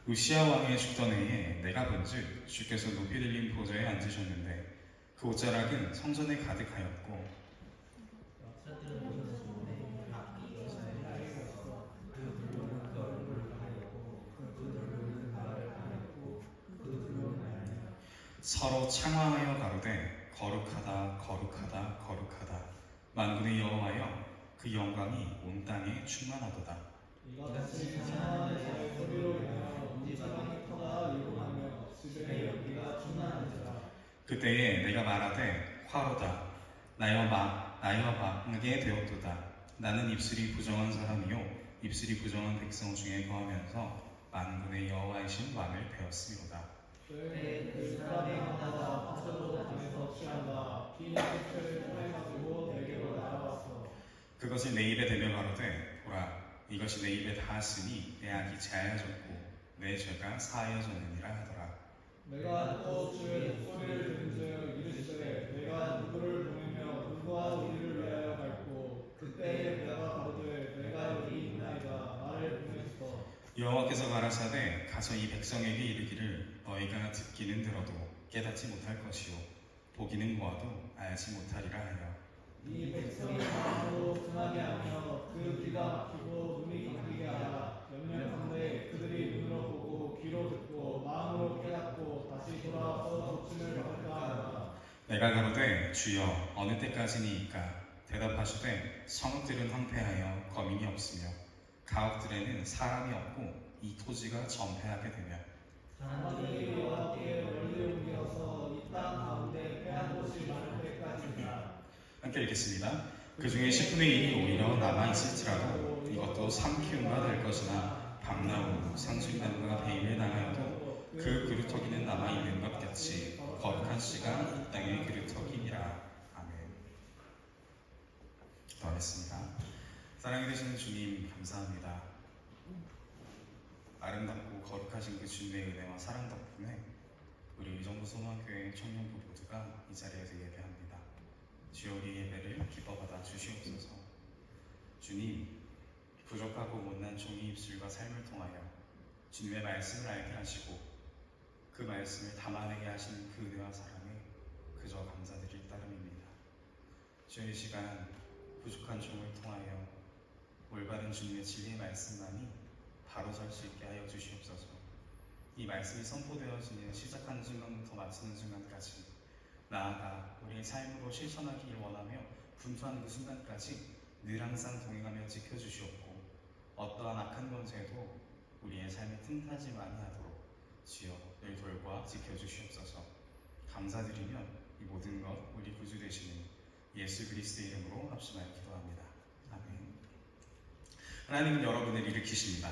우시아 왕의 죽던 해에 내가 본즉 주께서 높이 들린 보좌에 앉으셨는데 그 옷자락은 성전에 가득하였고 서로 창화하여 가로되 거룩하다 거룩하다 거룩하다 만군의 여호와여 그 영광이 온 땅에 충만하도다. 이같이 찬양하는 자의 소리로 인하여 온 사방이 터가 일어나며 집에 연기가 충만하니라. 그때에 내가 말하되 화로다 나여 망하게 되었도다. 나는 입술이 부정한 사람이요 입술이 부정한 백성 중에 거하면서 만군의 여호와이신 왕을 배웠음이로다. 그 사람이 하다가 파수로 당에서 취한다. 긴 깃털을 통해가지고 내게로 날아왔어. 그것을 내 입에 대며 가로되 보라 이것이 내 입에 닿았으니 내 악이 자야졌고 내 죄가 사하여졌느니라 하더라. 내가 또 주의 목소리를 들은즉 이르시되 내가 누구를 보내며 누구와 우리를 위하여 갈고 그때에 내가 가로되 내가 여기 있나이다. 나를 보내소서. 여호와께서 가라사대 가서 이 백성에게 이르기를 너희가 듣기는 들어도 깨닫지 못할 것이요 보기는 보아도 알지 못하리라 하여 이 백성이 마음으로 순하게 하며 그 귀가 막히고 눈이 감기게 하라. 염려컨대 그들이 눈으로 보고 귀로 듣고 마음으로 깨닫고 다시 돌아와서 고침을 받을까 하라. 내가 가로되 주여 어느 때까지니이까 대답하시되 성읍들은 황폐하여 거민이 없으며 가옥들에는 사람이 없고 이 토지가 전폐하게 되며 사람들이 여호와께 멀리 옮겨서 이 땅 가운데 패한 곳이 많을 때까지니라. 함께 읽겠습니다. 그 중에 10분의 1이 오히려 남아있을지라도 이것도 삼키움과 될 것이나 밤나무 상수리나무가 배임을 당하여도 그 그루터기는 남아있는 것 같이 거룩한 씨가 이 땅의 그루터기니라. 아멘. 기도하겠습니다. 사랑이 되시는 주님 감사합니다. 아름답고 거룩하신 그 주님의 은혜와 사랑 덕분에 우리 의정부 소망교회 청년부 모두가 이 자리에서 예배합니다. 주여 우리 예배를 기뻐받아 주시옵소서. 주님, 부족하고 못난 종이 입술과 삶을 통하여 주님의 말씀을 알게 하시고 그 말씀을 담아내게 하시는 그 은혜와 사랑에 그저 감사드릴 따름입니다. 주의 시간 부족한 종을 통하여 올바른 주님의 진리의 말씀만이 바로 설 수 있게 하여 주시옵소서. 이 말씀이 선포되어지는 시작하는 순간부터 마치는 순간까지 나아가 우리의 삶으로 실천하기를 원하며 분투하는 그 순간까지 늘 항상 동행하며 지켜주시옵고 어떠한 악한 권세도 우리의 삶에 틈타지 아니하도록 주여 늘 돌보아 지켜주시옵소서. 감사드리며 이 모든 것 우리 구주 되시는 예수 그리스도의 이름으로 합심하여 기도합니다. 아멘. 하나님은 여러분을 일으키십니다.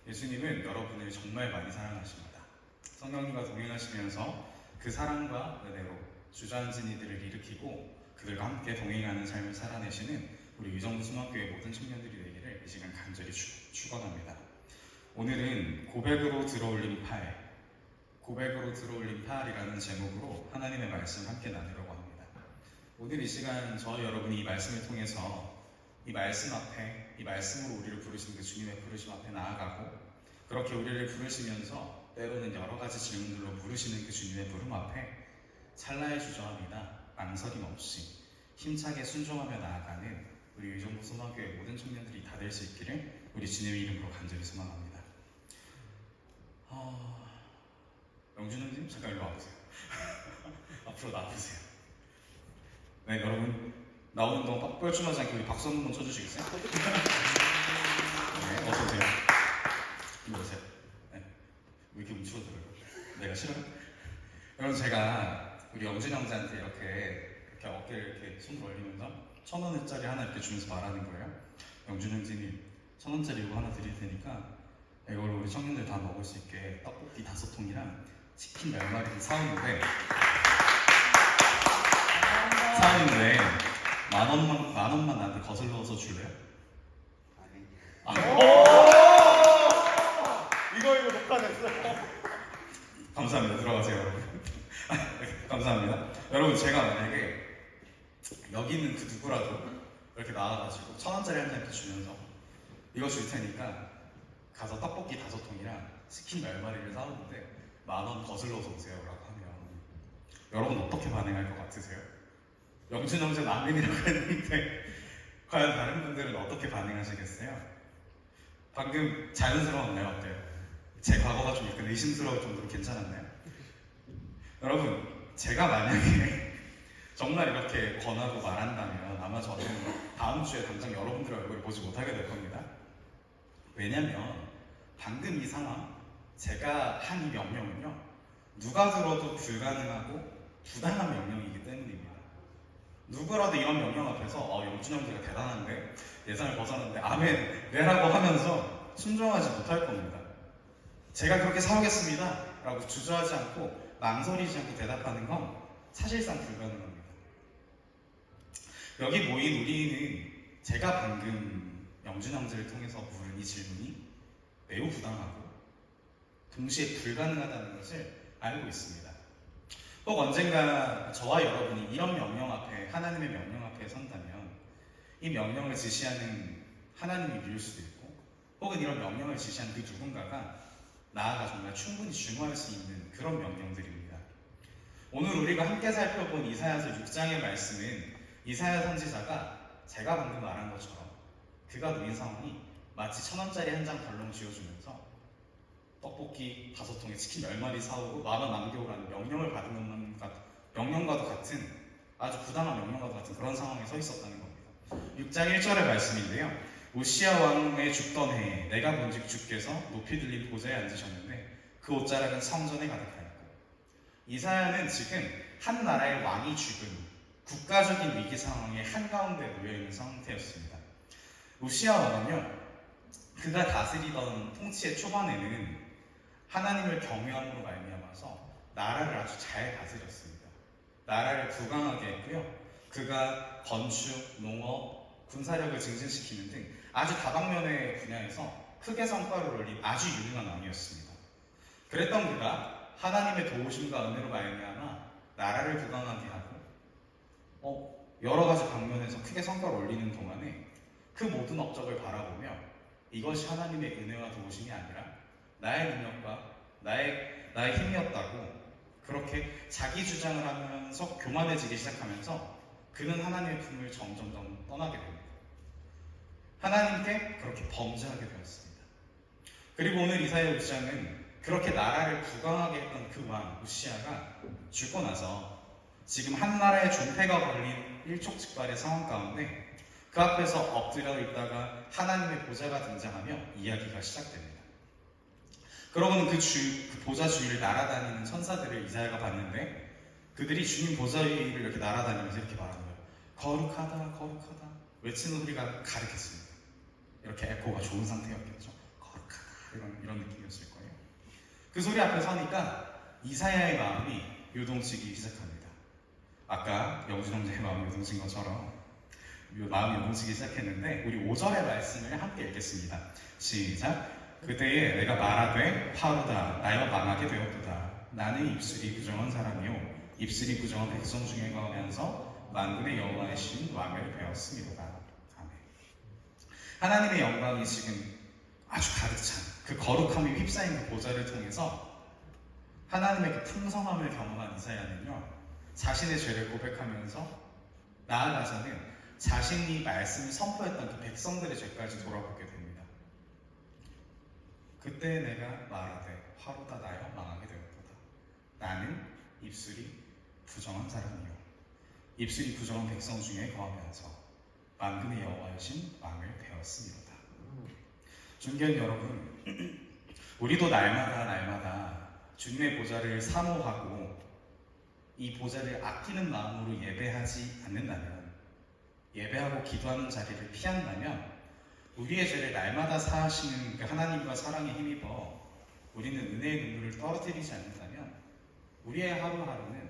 예수님은 여러분을 정말 많이 사랑하십니다. 성령님과 동행하시면서 그 사랑과 은혜로 주저앉은 이들을 일으키고 그들과 함께 동행하는 삶을 살아내시는 우리 의정부 소망교회 모든 청년들이 되기를 이 시간 간절히 축원합니다. 오늘은 고백으로 들어올린 팔이라는 제목으로 하나님의 말씀을 함께 나누려고 합니다. 오늘 이 시간 저와 여러분이 이 말씀을 통해서 이 말씀 앞에 이 말씀으로 우리를 부르시는 그 주님의 부르심 앞에 나아가고 그렇게 우리를 부르시면서 때로는 여러 가지 질문들로 부르시는 그 주님의 부름 앞에 찰나의 주저함이나 망설임 없이 힘차게 순종하며 나아가는 우리 의정부 소망교회 모든 청년들이 다 될 수 있기를 우리 주님의 이름으로 간절히 소망합니다. 영준 형님 잠깐 일로 와보세요. 앞으로 나와보세요. 네, 여러분 나오는 동안 뻘쭘하지 않게 우리 박수 한번 쳐주시겠어요? 네, 어서오세요. 이리 오세요. 네. 왜 이렇게 움츠러들어요? 내가 싫어요? 여러분 제가 우리 영준 형제한테 이렇게 어깨를 이렇게 손을 올리면서 1,000원짜리 하나 이렇게 주면서 말하는 거예요. 영준 형제님 1,000원짜리 이거 하나 드릴 테니까 이걸로 우리 청년들 다 먹을 수 있게 떡볶이 5통이랑 치킨 10마리를 사왔는데 만 원만 나한테 거슬러서 줄래요? 아니. 이거 녹화됐어. 감사합니다. 들어가세요, 여러분. 감사합니다. 여러분 제가 만약에 여기 있는 그 누구라도 이렇게 나와가지고 1,000원짜리 한 잔 이렇게 주면서 이거 줄 테니까 가서 떡볶이 5통이랑 치킨 10마리를 사오는데 10,000원 거슬러서 오세요라고 하면 여러분 어떻게 반응할 것 같으세요? 영준 형제 난민이라고 했는데 과연 다른 분들은 어떻게 반응하시겠어요? 방금 자연스러웠나요? 어때요? 제 과거가 좀 약간 의심스러울 정도로 괜찮았나요? 여러분, 제가 만약에 정말 이렇게 권하고 말한다면 아마 저는 다음 주에 당장 여러분들 얼굴을 보지 못하게 될 겁니다. 왜냐면 방금 이 상황, 제가 한 이 명령은요, 누가 들어도 불가능하고 부당한 명령이기 때문입니다. 누구라도 이런 명령 앞에서 영준 형제가 대단한데 예상을 벗어났는데 아멘 네라고 하면서 순종하지 못할 겁니다. 제가 그렇게 사오겠습니다 라고 주저하지 않고 망설이지 않고 대답하는 건 사실상 불가능합니다. 여기 모인 우리는 제가 방금 영준 형제를 통해서 물은 이 질문이 매우 부당하고 동시에 불가능하다는 것을 알고 있습니다. 꼭 언젠가 저와 여러분이 이런 명령 앞에, 하나님의 명령 앞에 선다면 이 명령을 지시하는 하나님이 미울 수도 있고 혹은 이런 명령을 지시한 그 누군가가 나아가 정말 충분히 중화할 수 있는 그런 명령들입니다. 오늘 우리가 함께 살펴본 이사야서 6장의 말씀은 이사야 선지자가 제가 방금 말한 것처럼 그가 놓인 상황이 마치 1,000원짜리 한 장 덜렁 쥐어주면서 떡볶이 5통에 치킨 10마리 사오고 10,000원 남겨오라는 명령을 받은 명령과도 같은 아주 부당한 명령과도 같은 그런 상황에 서 있었다는 겁니다. 6장 1절의 말씀인데요. 우시야 왕의 죽던 해에 내가 본즉 주께서 높이 들린 보좌에 앉으셨는데 그 옷자락은 성전에 가득하였고 이사야는 지금 한 나라의 왕이 죽은 국가적인 위기 상황의 한가운데 놓여있는 상태였습니다. 우시야 왕은요, 그가 다스리던 통치의 초반에는 하나님을 경외함으로 말미암아서 나라를 아주 잘 다스렸습니다. 나라를 부강하게 했고요. 그가 건축, 농업, 군사력을 증진시키는 등 아주 다방면의 분야에서 크게 성과를 올린 아주 유능한 왕이었습니다. 그랬던 그가 하나님의 도우심과 은혜로 말미암아 나라를 부강하게 하고 여러 가지 방면에서 크게 성과를 올리는 동안에 그 모든 업적을 바라보며 이것이 하나님의 은혜와 도우심이 아니라 나의 능력과 나의 힘이었다고 그렇게 자기 주장을 하면서 교만해지기 시작하면서 그는 하나님의 품을 점점점 떠나게 됩니다. 하나님께 그렇게 범죄하게 되었습니다. 그리고 오늘 이사야 6장은 그렇게 나라를 부강하게 했던 그 왕 우시야가 죽고 나서 지금 한 나라의 존폐가 걸린 일촉즉발의 상황 가운데 그 앞에서 엎드려 있다가 하나님의 보좌가 등장하며 이야기가 시작됩니다. 그러고는 그 보좌 주위를 날아다니는 천사들을 이사야가 봤는데 그들이 주님 보좌 위를 이렇게 날아다니면서 이렇게 말하는 거예요. 거룩하다 거룩하다 외치는 소리가 가득했습니다. 이렇게 에코가 좋은 상태였겠죠. 거룩하다 이런 느낌이었을 거예요. 그 소리 앞에 서니까 이사야의 마음이 요동치기 시작합니다. 아까 영준 형제의 마음이 요동친 것처럼 마음이 요동치기 시작했는데 우리 5절의 말씀을 함께 읽겠습니다. 시작. 그때에 내가 말하되 파루다 나여 망하게 되었도다. 나는 입술이 부정한 사람이요 입술이 부정한 백성 중에 거하면서 만군의 여호와의 신 왕을 배웠습니다. 아멘. 하나님의 영광이 지금 아주 가득 찬 그 거룩함이 휩싸인 그 보좌를 통해서 하나님의 그 풍성함을 경험한 이사야는요 자신의 죄를 고백하면서 나아가서는 자신이 말씀을 선포했던 그 백성들의 죄까지 돌아보게 됩니다. 그때 내가 말하되 화로다 나여 망하게 되었도다. 나는 입술이 부정한 사람이요 입술이 부정한 백성 중에 거하면서 만군의 여호와이신 왕을 배웠습니다. 존귀한 여러분, 우리도 날마다 주님의 보좌를 사모하고 이 보좌를 아끼는 마음으로 예배하지 않는다면, 예배하고 기도하는 자리를 피한다면 우리의 죄를 날마다 사하시는 그 하나님과 사랑에 힘입어 우리는 은혜의 눈물을 떨어뜨리지 않는다면 우리의 하루하루는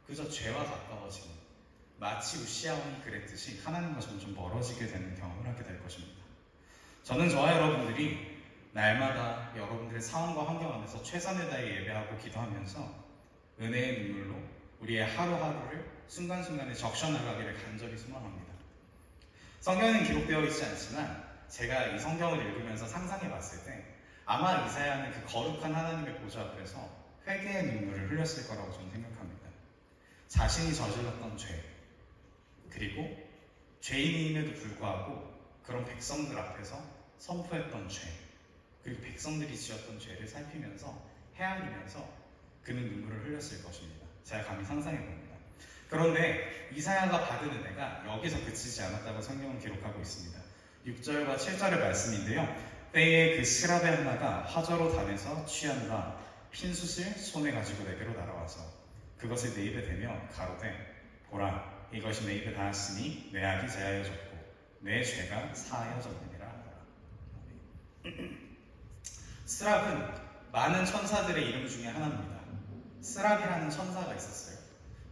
그저 죄와 가까워지는 마치 우시야 왕이 그랬듯이 하나님과 점점 멀어지게 되는 경험을 하게 될 것입니다. 저는 저와 여러분들이 날마다 여러분들의 상황과 환경 안에서 최선을 다해 예배하고 기도하면서 은혜의 눈물로 우리의 하루하루를 순간순간에 적셔나가기를 간절히 소망합니다. 성경에는 기록되어 있지 않지만 제가 이 성경을 읽으면서 상상해 봤을 때 아마 이사야는 그 거룩한 하나님의 보좌 앞에서 회개의 눈물을 흘렸을 거라고 저는 생각합니다. 자신이 저질렀던 죄, 그리고 죄인임에도 불구하고 그런 백성들 앞에서 선포했던 죄, 그리고 백성들이 지었던 죄를 살피면서 헤아리면서 그는 눈물을 흘렸을 것입니다. 제가 감히 상상해 봅니다. 그런데 이사야가 받은 은혜가 여기서 그치지 않았다고 성경은 기록하고 있습니다. 6절과 7절의 말씀인데요. 때에 그 스라벨 하나가 하저로 담에서 취한다 핀숯을 손에 가지고 내게로 날아와서 그것을 내 입에 대며 가로되 보라 이것이 내 입에 닿았으니 내 악이 제하여졌고 내 죄가 사하여졌느니라 하더라. 스랍은 많은 천사들의 이름 중에 하나입니다. 스랍이라는 천사가 있었어요.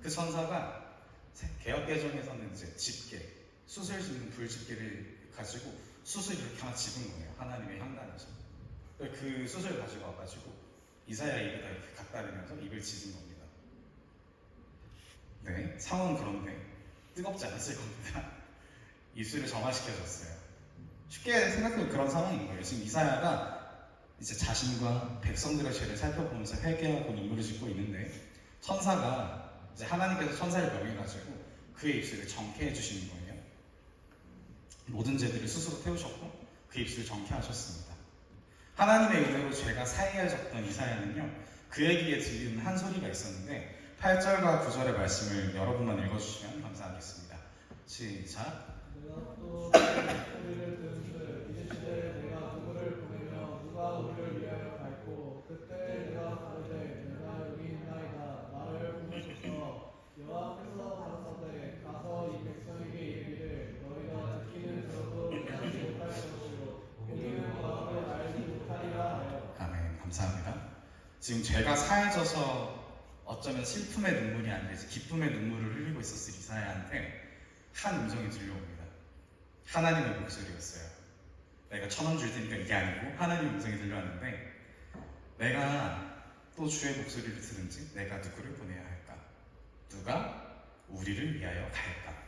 그 천사가 개역개정에서는 이제 집게, 숯을 짓는 불집게를 가지고 숯을 이렇게 하나 집은 거예요. 하나님의 향단에서. 그 숯을 가지고 와가지고 이사야 입에다 이렇게 갖다 대면서 입을 찢은 겁니다. 네, 상황은 그런데 뜨겁지 않았을 겁니다. 입술을 정화시켜줬어요. 쉽게 생각하면 그런 상황인 거예요. 지금 이사야가 이제 자신과 백성들의 죄를 살펴보면서 회개하고 눈물을 짓고 있는데 천사가 이제 하나님께서 천사를 명해가지고 그의 입술을 정케 해주시는 거예요. 모든 죄들을 스스로 태우셨고 그 입술을 정케 하셨습니다. 하나님의 은혜로 죄가 사해졌던 이사야는요, 그에게 들리는 한 소리가 있었는데 8절과 9절의 말씀을 여러분만 읽어주시면 감사하겠습니다. 시작. 내가 또 소리를 들은즉 이르시되 내가 누구를 보내며 누가 우리를 위하여 갈고 그때 내가 가로되 내가 여기 있나이다 나를 보내소서 여호와께서 가라사대 가서 이 백성에게 이르기를 너희가 듣기는 들어도 알지 못할 것이요 보기는 보아도 알지 못하리라 하여. 아멘. 감사합니다. 지금 죄가 사해져서 어쩌면 슬픔의 눈물이 아니라 이제 기쁨의 눈물을 흘리고 있었을 이사야한테 한 음성이 들려옵니다. 하나님의 목소리였어요. 내가 1,000원 줄 테니까 이게 아니고 하나님의 음성이 들려왔는데 내가 또 주의 목소리를 들은지 내가 누구를 보내야 할까? 누가 우리를 위하여 갈까?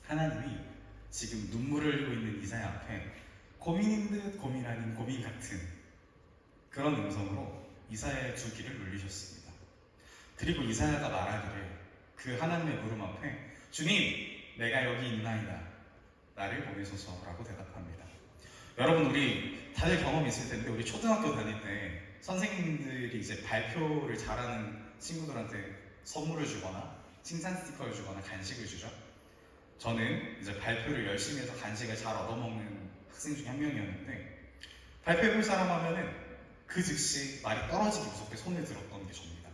하나님이 지금 눈물을 흘리고 있는 이사야 앞에 고민인 듯 고민 아닌 고민 같은 그런 음성으로 이사야의 두 귀를 눌리셨습니다. 그리고 이사야가 말하기를 그 하나님의 물음 앞에 주님 내가 여기 있나이다 나를 보내소서라고 대답합니다. 여러분 우리 다들 경험이 있을 텐데 우리 초등학교 다닐 때 선생님들이 이제 발표를 잘하는 친구들한테 선물을 주거나 칭찬 스티커를 주거나 간식을 주죠. 저는 이제 발표를 열심히 해서 간식을 잘 얻어먹는 학생 중에 한 명이었는데 발표해볼 사람 하면은 그 즉시 말이 떨어지기 무섭게 손을 들었던 게 접니다.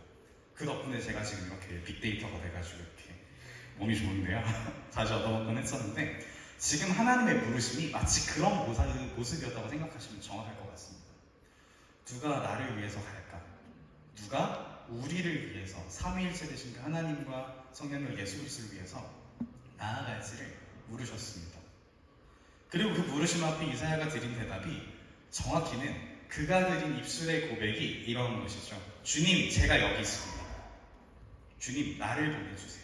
그 덕분에 제가 지금 이렇게 빅데이터가 돼가지고 이렇게 몸이 좋은데요. 자주 얻어먹곤 했었는데 지금 하나님의 부르심이 마치 그런 모습이었다고 생각하시면 정확할 것 같습니다. 누가 나를 위해서 갈까? 누가 우리를 위해서 삼위일체 되신 그 하나님과 성령을 예수 그리스도를 위해서 나아갈지를 물으셨습니다. 그리고 그 물으심 앞에 이사야가 드린 대답이 정확히는 그가 드린 입술의 고백이 이런 것이죠. 주님 제가 여기 있습니다. 주님 나를 보내주세요.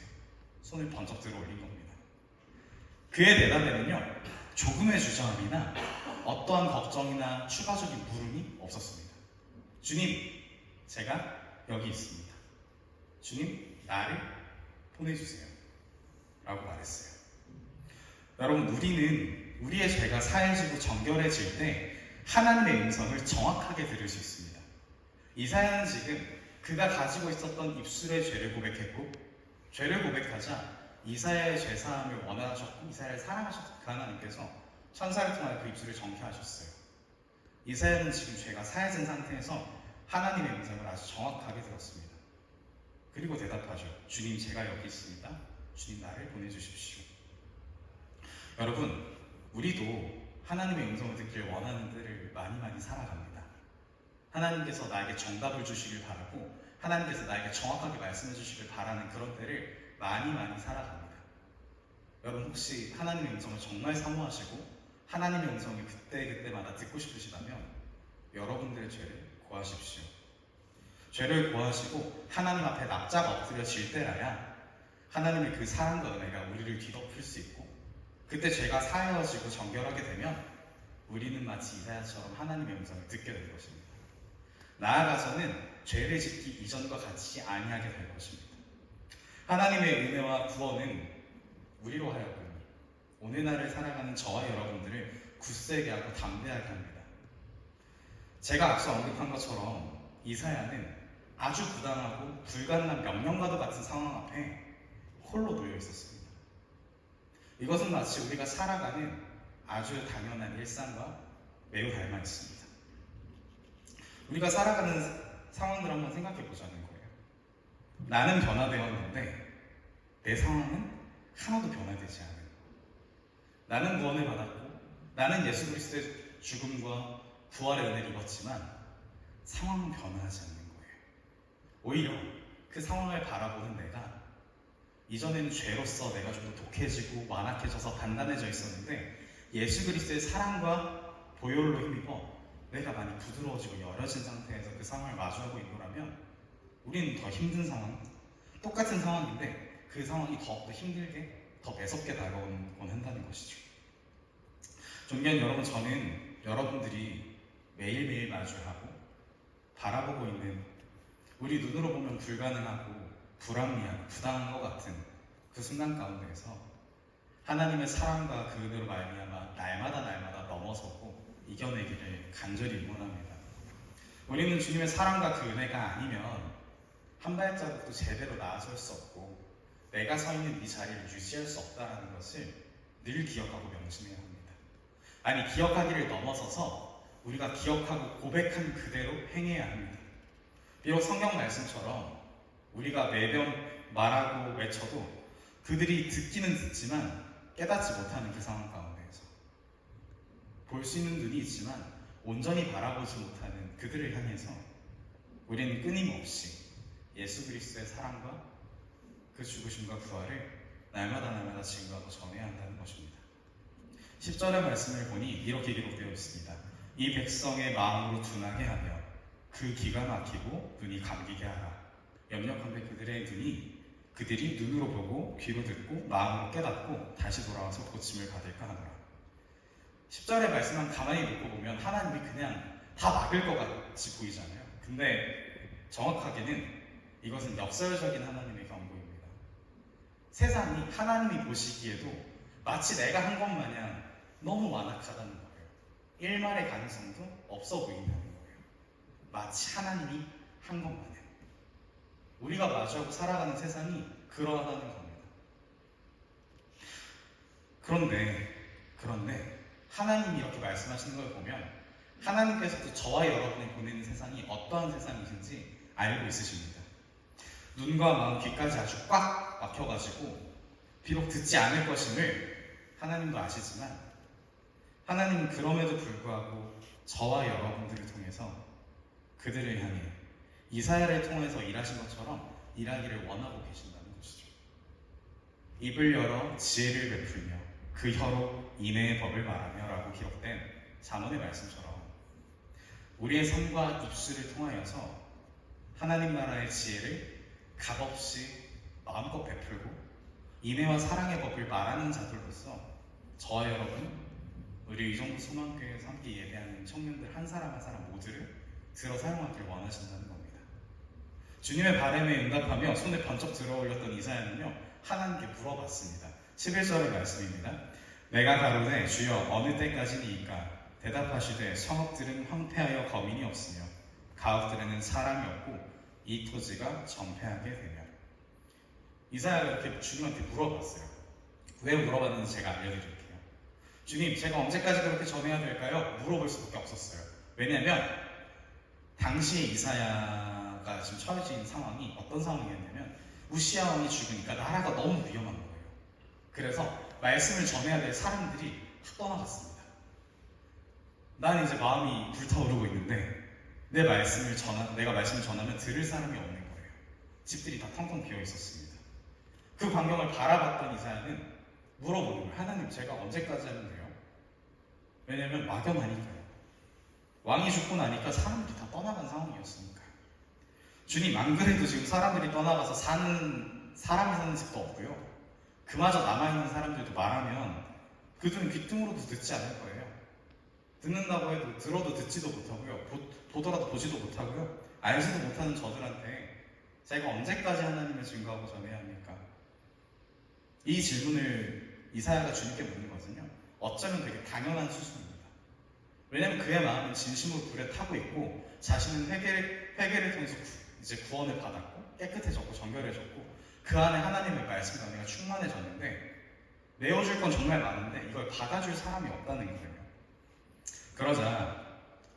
손을 번쩍 들어 올린 겁니다. 그의 대답에는요 조금의 주저함이나 어떠한 걱정이나 추가적인 물음이 없었습니다. 주님 제가 여기 있습니다. 주님 나를 보내주세요 라고 말했어요. 여러분 우리는 우리의 죄가 사해지고 정결해질 때 하나님의 음성을 정확하게 들을 수 있습니다. 이사야는 지금 그가 가지고 있었던 입술의 죄를 고백했고 죄를 고백하자 이사야의 죄사함을 원하셨고 이사야를 사랑하셨던 그 하나님께서 천사를 통하여 그 입술을 정케하셨어요. 이사야는 지금 죄가 사해진 상태에서 하나님의 음성을 아주 정확하게 들었습니다. 그리고 대답하죠. 주님 제가 여기 있습니다. 주님 나를 보내주십시오. 여러분 우리도 하나님의 음성을 듣길 원하는 데를 많이 살아갑니다. 하나님께서 나에게 정답을 주시길 바라고 하나님께서 나에게 정확하게 말씀해 주시길 바라는 그런 때를 많이 살아갑니다. 여러분 혹시 하나님의 음성을 정말 사모하시고 하나님의 음성을 그때마다 듣고 싶으시다면 여러분들의 죄를 고하십시오. 죄를 고하시고 하나님 앞에 납작 엎드려질 때라야 하나님의 그 사랑과 은혜가 우리를 뒤덮을 수 있고 그때 죄가 사해지고 정결하게 되면 우리는 마치 이사야처럼 하나님의 음성을 듣게 될 것입니다. 나아가서는 죄를 짓기 이전과 같이 아니하게 될 것입니다. 하나님의 은혜와 구원은 우리로 하여금 오늘날을 살아가는 저와 여러분들을 굳세게 하고 담대하게 합니다. 제가 앞서 언급한 것처럼 이사야는 아주 부당하고 불가능한 명령과도 같은 상황 앞에 홀로 놓여 있었습니다. 이것은 마치 우리가 살아가는 아주 당연한 일상과 매우 닮아 있습니다. 우리가 살아가는 상황들 한번 생각해 보자는 거예요. 나는 변화되었는데 내 상황은 하나도 변화되지 않은 거예요. 나는 구원을 받았고 나는 예수 그리스도의 죽음과 부활의 은혜를 입었지만 상황은 변화하지 않는 거예요. 오히려 그 상황을 바라보는 내가 이전에는 죄로서 내가 좀 더 독해지고 완악해져서 단단해져 있었는데 예수 그리스도의 사랑과 보혈로 힘입어 내가 많이 부드러워지고 열어진 상태에서 그 상황을 마주하고 있노라면 우리는 더 힘든 상황, 똑같은 상황인데 그 상황이 더욱더 힘들게, 더 매섭게 다가오곤 한다는 것이죠. 존경하는 여러분, 저는 여러분들이 매일매일 마주하고 바라보고 있는 우리 눈으로 보면 불가능하고 불합리하고 부당한 것 같은 그 순간 가운데에서 하나님의 사랑과 그 은혜로 말미암아 날마다 넘어서고 이겨내기를 간절히 응원합니다. 우리는 주님의 사랑과 그 은혜가 아니면 한 발자국도 제대로 나아설 수 없고 내가 서 있는 이 자리를 유지할 수 없다는 것을 늘 기억하고 명심해야 합니다. 아니, 기억하기를 넘어서서 우리가 기억하고 고백한 그대로 행해야 합니다. 비록 성경 말씀처럼 우리가 매번 말하고 외쳐도 그들이 듣기는 듣지만 깨닫지 못하는 그 상황 가운데에서 볼 수 있는 눈이 있지만 온전히 바라보지 못하는 그들을 향해서 우리는 끊임없이 예수 그리스도의 사랑과 그 죽으심과 부활을 날마다 증거하고 전해야 한다는 것입니다. 10절의 말씀을 보니 이렇게 기록되어 있습니다. 이 백성의 마음으로 둔하게 하며 그 귀가 막히고 눈이 감기게 하라. 염려컨대 그들이 눈으로 보고 귀로 듣고 마음으로 깨닫고 다시 돌아와서 고침을 받을까 하노라. 10절의 말씀만 가만히 놓고 보면 하나님이 그냥 다 막을 것 같이 보이잖아요. 근데 정확하게는 이것은 역설적인 하나님의 경고입니다. 세상이 하나님이 보시기에도 마치 내가 한 것 마냥 너무 완악하다는 거예요. 일말의 가능성도 없어 보인다는 거예요. 마치 하나님이 한 것 마냥. 우리가 마주하고 살아가는 세상이 그러하다는 겁니다. 그런데 하나님이 이렇게 말씀하시는 걸 보면 하나님께서도 저와 여러분이 보내는 세상이 어떠한 세상이신지 알고 있으십니다. 눈과 마음, 귀까지 아주 꽉 막혀가지고 비록 듣지 않을 것임을 하나님도 아시지만 하나님은 그럼에도 불구하고 저와 여러분들을 통해서 그들을 향해 이사야를 통해서 일하신 것처럼 일하기를 원하고 계신다는 것이죠. 입을 열어 지혜를 베풀며 그 혀로 인애의 법을 말하며 라고 기록된 잠언의 말씀처럼 우리의 삶과 입술을 통하여서 하나님 나라의 지혜를 값없이 마음껏 베풀고 인애와 사랑의 법을 말하는 자들로서 저와 여러분, 우리 의정부 소망교회에서 함께 예배하는 청년들 한 사람 한 사람 모두를 들어 사용하기를 원하신다는 겁니다. 주님의 바람에 응답하며 손에 번쩍 들어 올렸던 이사야는요, 하나님께 물어봤습니다. 11절의 말씀입니다. 내가 가로되 주여 어느 때까지니이까? 대답하시되 성읍들은 황폐하여 거민이 없으며 가옥들에는 사람이 없고 이 토지가 정패하게 되며. 이사야가 이렇게 주님한테 물어봤어요. 왜 물어봤는지 제가 알려드릴게요. 주님, 제가 언제까지 그렇게 전해야 될까요? 물어볼 수밖에 없었어요. 왜냐하면 당시에 이사야가 지금 처해진 상황이 어떤 상황이었냐면 우시야 왕이 죽으니까 나라가 너무 위험한 거예요. 그래서 말씀을 전해야 될 사람들이 다 떠나갔습니다. 나는 이제 마음이 불타오르고 있는데 내가 말씀을 전하면 들을 사람이 없는 거예요. 집들이 다 텅텅 비어 있었습니다. 그 광경을 바라봤던 이사야는 물어보는 거예요. 하나님, 제가 언제까지 하면 돼요? 왜냐면 막연하니까요. 왕이 죽고 나니까 사람들이 다 떠나간 상황이었으니까요. 주님, 안 그래도 지금 사람들이 떠나가서 사람이 사는 집도 없고요. 그마저 남아있는 사람들도 말하면 그들은 귀뚱으로도 듣지 않을 거예요. 듣는다고 해도 들어도 듣지도 못하고요. 보더라도 보지도 못하고요. 알지도 못하는 저들한테 제가 언제까지 하나님을 증거하고 전해야 합니까? 이 질문을 이사야가 주님께 묻는 거거든요. 어쩌면 되게 당연한 수준입니다. 왜냐하면 그의 마음은 진심으로 불에 타고 있고 자신은 회개를 통해서 이제 구원을 받았고 깨끗해졌고 정결해졌고 그 안에 하나님의 말씀과 은혜가 충만해졌는데 내어줄 건 정말 많은데 이걸 받아줄 사람이 없다는 거예요. 그러자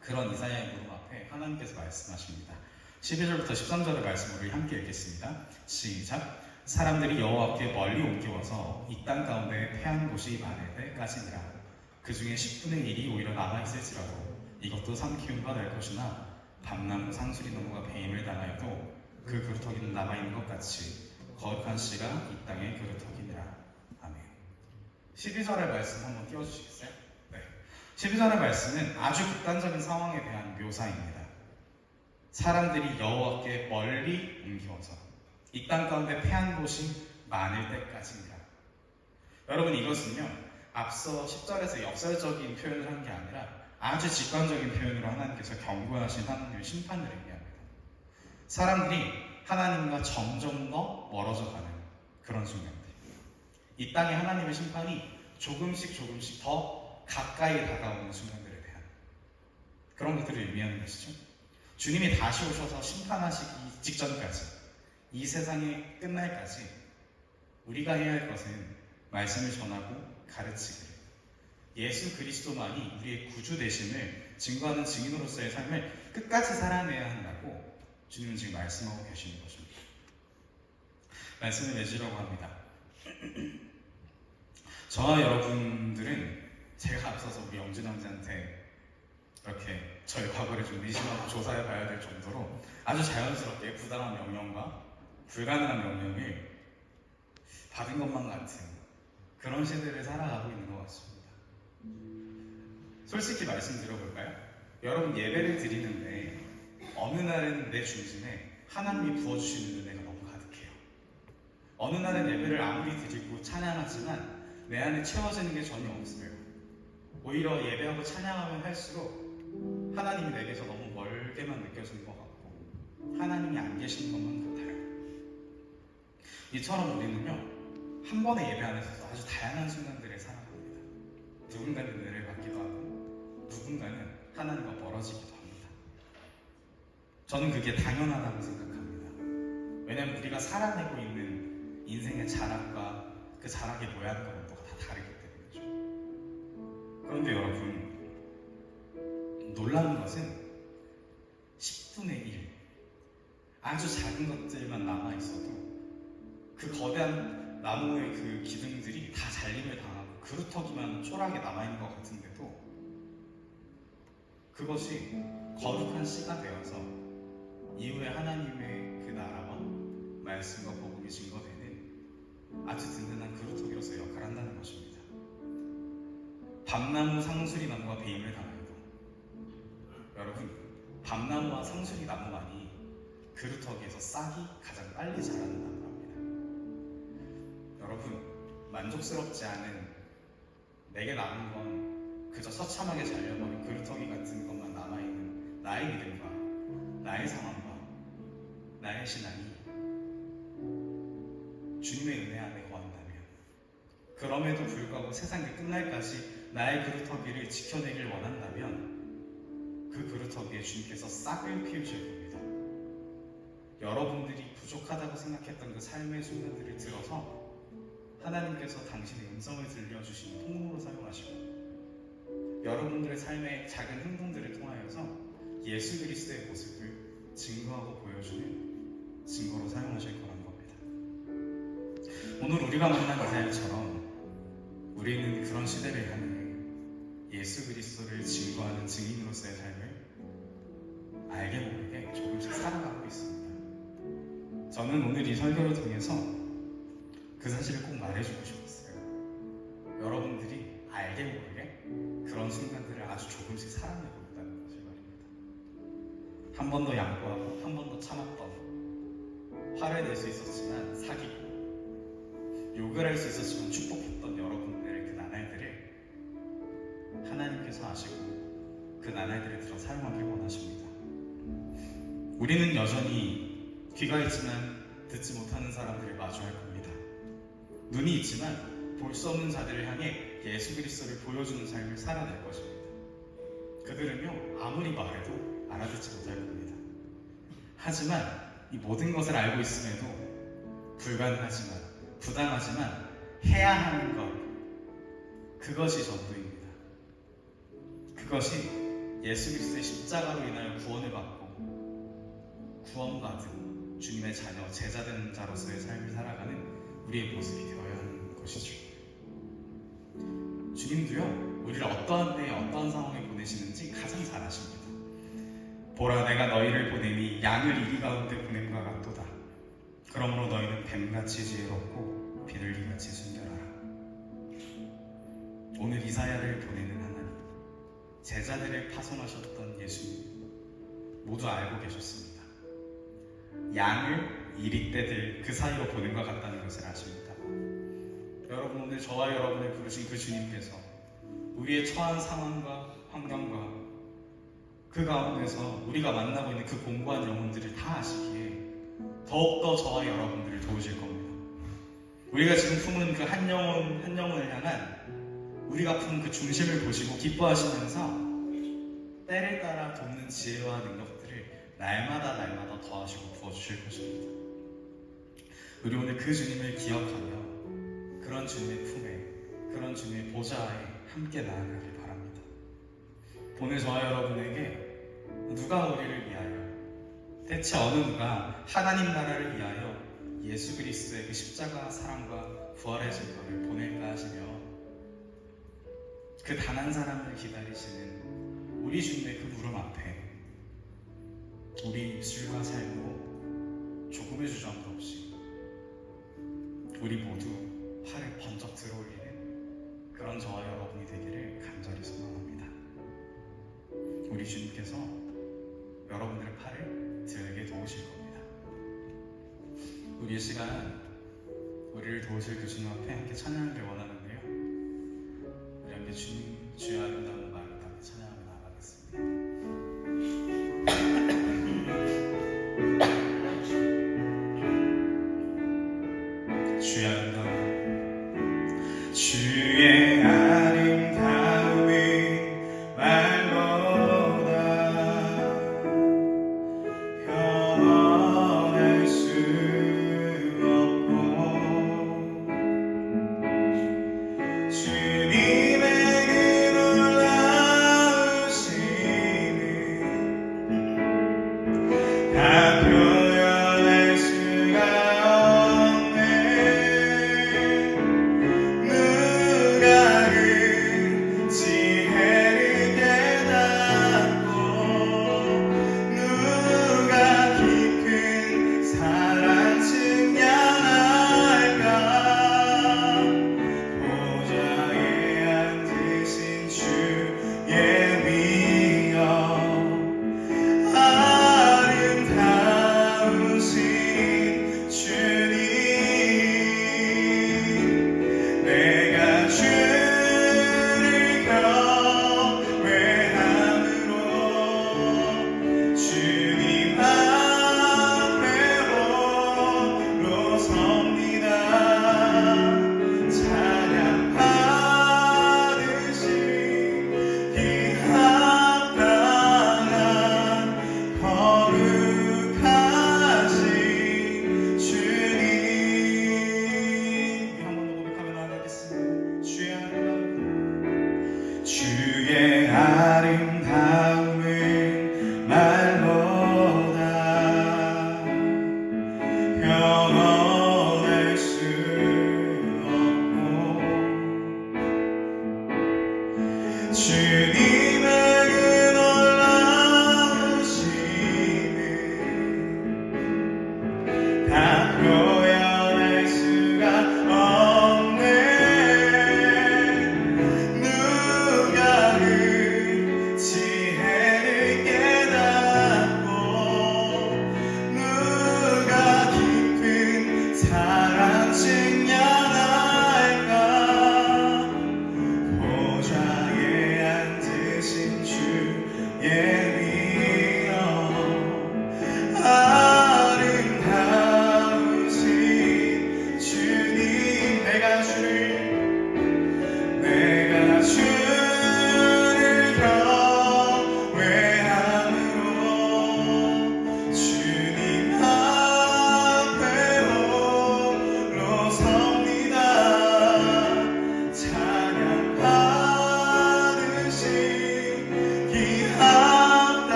그런 이사야의 물음 앞에 하나님께서 말씀하십니다. 12절부터 13절의 말씀을 우리 함께 읽겠습니다. 시작. 사람들이 여호와께 멀리 옮겨와서 이 땅 가운데 패한 곳이 많을 때까지니라. 그 중에 10분의 1이 오히려 남아있을지라도 이것도 삼키움과 될 것이나 밤나무 상수리 나무가 배임을 당하여도 그 그루터기는 남아있는 것 같이 거룩한 씨가 이 땅의 그루터기니라. 아멘. 12절의 말씀 한번 띄워주시겠어요? 네. 12절의 말씀은 아주 극단적인 상황에 대한 묘사입니다. 사람들이 여호와께 멀리 옮겨와서 이 땅 가운데 패한 곳이 많을 때까지입니다. 여러분 이것은요 앞서 10절에서 역설적인 표현을 한 게 아니라 아주 직관적인 표현으로 하나님께서 경고하신 하나님의 심판을 의미합니다. 사람들이 하나님과 점점 더 멀어져 가는 그런 순간들, 이 땅에 하나님의 심판이 조금씩 더 가까이 다가오는 순간들에 대한 그런 것들을 의미하는 것이죠. 주님이 다시 오셔서 심판하시기 직전까지 이 세상이 끝날까지 우리가 해야 할 것은 말씀을 전하고 가르치기, 예수 그리스도만이 우리의 구주 되심을 증거하는 증인으로서의 삶을 끝까지 살아내야 한다고 주님은 지금 말씀하고 계시는 것입니다. 말씀을 맺으려고 합니다. 저와 여러분들은 제가 앞서서 우리 영준 형제한테 이렇게 저희 과거를 좀 의심하고 조사해 봐야 될 정도로 아주 자연스럽게 부당한 명령과 불가능한 명령을 받은 것만 같은 그런 시대를 살아가고 있는 것 같습니다. 솔직히 말씀드려볼까요? 여러분 예배를 드리는데 어느 날은 내 중심에 하나님이 부어주시는 은혜가 너무 가득해요. 어느 날은 예배를 아무리 드리고 찬양하지만 내 안에 채워지는 게 전혀 없어요. 오히려 예배하고 찬양하면 할수록 하나님이 내게서 너무 멀게만 느껴지는 것 같고 하나님이 안 계시는 것만 같아요. 이처럼 우리는요 한 번의 예배 안에서도 아주 다양한 순간들을 살아갑니다. 누군가는 은혜를 받기도 하고 누군가는 하나님과 멀어지기도 합니다. 저는 그게 당연하다고 생각합니다. 왜냐하면 우리가 살아내고 있는 인생의 자락과 그 자락의 모양과 온도가 다 다르기 때문이죠. 그런데 여러분 놀라운 것은 10분의 1 아주 작은 것들만 남아있어도 그 거대한 나무의 그 기둥들이 다 잘림을 당하고 그루터기만 초라하게 남아있는 것 같은데도 그것이 거룩한 씨가 되어서 이후에 하나님의 그 나라와 말씀과 복음이 증거되는 아주 든든한 그루터기로서 역할을 한다는 것입니다. 밤나무 상수리 나무가 배임을 당해도 여러분 밤나무와 상수리 나무만이 그루터기에서 싹이 가장 빨리 자라는 나무랍니다. 여러분 만족스럽지 않은 내게 남은 건 그저 처참하게 잘려버린 그루터기 같은 것만 남아있는 나의 믿음과 나의 상황과 나의 신앙이 주님의 은혜 안에 거한다면 그럼에도 불구하고 세상이 끝날까지 나의 그루터기를 지켜내길 원한다면 그 그루터기에 주님께서 싹을 피우실 겁니다. 여러분들이 부족하다고 생각했던 그 삶의 순간들을 들어서 하나님께서 당신의 음성을 들려주시는 통로로 사용하시고 여러분들의 삶의 작은 행동들을 통하여서 예수 그리스도의 모습을 증거하고 보여주는 증거로 사용하실 거란 겁니다. 오늘 우리가 만난 이사야처럼 우리는 그런 시대를 향해 예수 그리스도를 증거하는 증인으로서의 삶을 알게 모르게 조금씩 살아가고 있습니다. 저는 오늘 이 설교를 통해서 그 사실을 꼭 말해주고 싶었어요. 여러분들이 알게 모르게 그런 순간들을 아주 조금씩 살아내고 있다는 것을 말입니다. 한 번 더 양보하고 한 번 더 참았던, 화를 낼 수 있었지만 사귀고 욕을 할 수 있었지만 축복했던 여러분들의 그 나날들을 하나님께서 아시고 그 나날들을 들어 사용하길 원하십니다. 우리는 여전히 귀가 있지만 듣지 못하는 사람들을 마주할 겁니다. 눈이 있지만 볼 수 없는 자들을 향해 예수 그리스도를 보여주는 삶을 살아낼 것입니다. 그들은요, 아무리 말해도 알아듣지 못할 겁니다. 하지만 이 모든 것을 알고 있음에도 불가능하지만, 부당하지만 해야 하는 것, 그것이 전도입니다. 그것이 예수 그리스도의 십자가로 인하여 구원을 받고 구원받은 주님의 자녀, 제자된 자로서의 삶을 살아가는 우리의 모습이 되어야 하는 것이죠. 주님도요, 우리를 어떠한 때에 어떠한 상황에 보내시는지 가장 잘 아십니다. 보라, 내가 너희를 보내니 양을 이리 가운데 보냄과 같도다. 그러므로 너희는 뱀같이 지혜롭고 비둘기같이 순결하라. 오늘 이사야를 보내는 하나님, 제자들을 파송하셨던 예수님 모두 알고 계셨습니다. 양을 이리떼들 그 사이로 보낸 것 같다는 것을 아십니다. 여러분, 오늘 저와 여러분을 부르신 그 주님께서 우리의 처한 상황과 환경과 그 가운데서 우리가 만나고 있는 그 공고한 영혼들을 다 아시기에 더욱더 저와 여러분들을 도우실 겁니다. 우리가 지금 품은 그 한 영혼을 향한 우리가 품은 그 중심을 보시고 기뻐하시면서 때를 따라 돕는 지혜와 능력들을 날마다 더하시고 부어주실 것입니다. 우리 오늘 그 주님을 기억하며 그런 주님의 품에, 그런 주님의 보좌에 함께 나아가길 바랍니다. 오늘 저와 여러분에게 누가 우리를 위하여, 대체 어느 누가 하나님 나라를 위하여 예수 그리스도의 그 십자가 사랑과 부활의 증거를 보낼까 하시며 그 단 한 사람을 기다리시는 우리 주님의 그 부름 앞에 우리 입술과 삶으로 조금의 주저함도 없이 우리 모두 팔을 번쩍 들어올리는 그런 저와 여러분이 되기를 간절히 소망합니다. 우리 주님께서 여러분들의 팔을 들게 도우실 겁니다. 우리 이 시간 우리를 도우실 그 주님 앞에 함께 찬양하길 원하는데요. 우리 함께 주님 주여 아름다운 마음을 담아 찬양하며 나아가겠습니다. 주여 아름다운 주의 아름다움이 말보다 표현할 수 없고 주님의 그 놀라우심을 다 표현할 수가 없네. 누가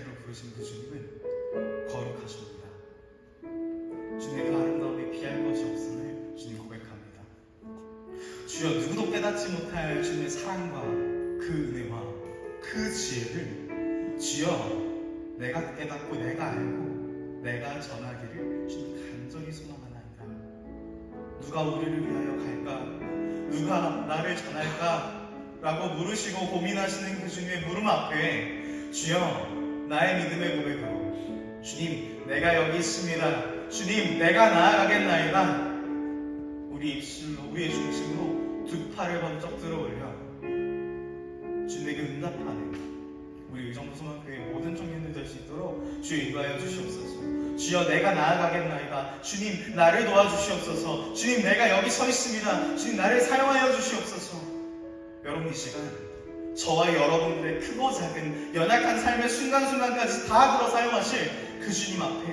자리로 부르신 그 주님은 거룩하십니다. 주님의 그 아름다움에 비할 것이 없음을 주님 고백합니다. 주여, 누구도 깨닫지 못할 주님의 사랑과 그 은혜와 그 지혜를 주여 내가 깨닫고 내가 알고 내가 전하기를 주님 간절히 소망하나이다. 누가 우리를 위하여 갈까? 누가 나를 전할까? 라고 물으시고 고민하시는 그 주님의 물음 앞에 주여, 나의 믿음의 고백으로 주님, 내가 여기 있습니다. 주님, 내가 나아가겠나이다. 우리 입술로, 우리의 중심으로 두 팔을 번쩍 들어 올려 주님에게 응답하는 우리 의정부 소망교회 모든 청년들 될 수 있도록 주여 인도하여 주시옵소서. 주여, 내가 나아가겠나이다. 주님, 나를 도와주시옵소서. 주님, 내가 여기 서 있습니다. 주님, 나를 사용하여 주시옵소서. 여러분, 이 시간 저와 여러분들의 크고 작은 연약한 삶의 순간순간까지 다 불어 사용하실 그 주님 앞에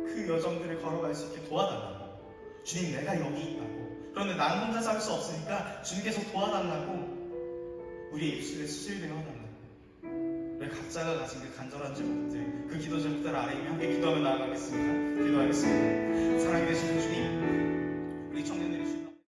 그 여정들을 걸어갈 수 있게 도와달라고. 주님, 내가 여기 있다고. 그런데 난 혼자서 할 수 없으니까 주님께서 도와달라고 우리의 입술에 수질되어 달라고. 우리 각자가 가진 그 간절한 제목들, 그 기도 제목들 아래 이미 함께 기도하며 나아가겠습니다. 기도하겠습니다. 사랑이 되시는 주님,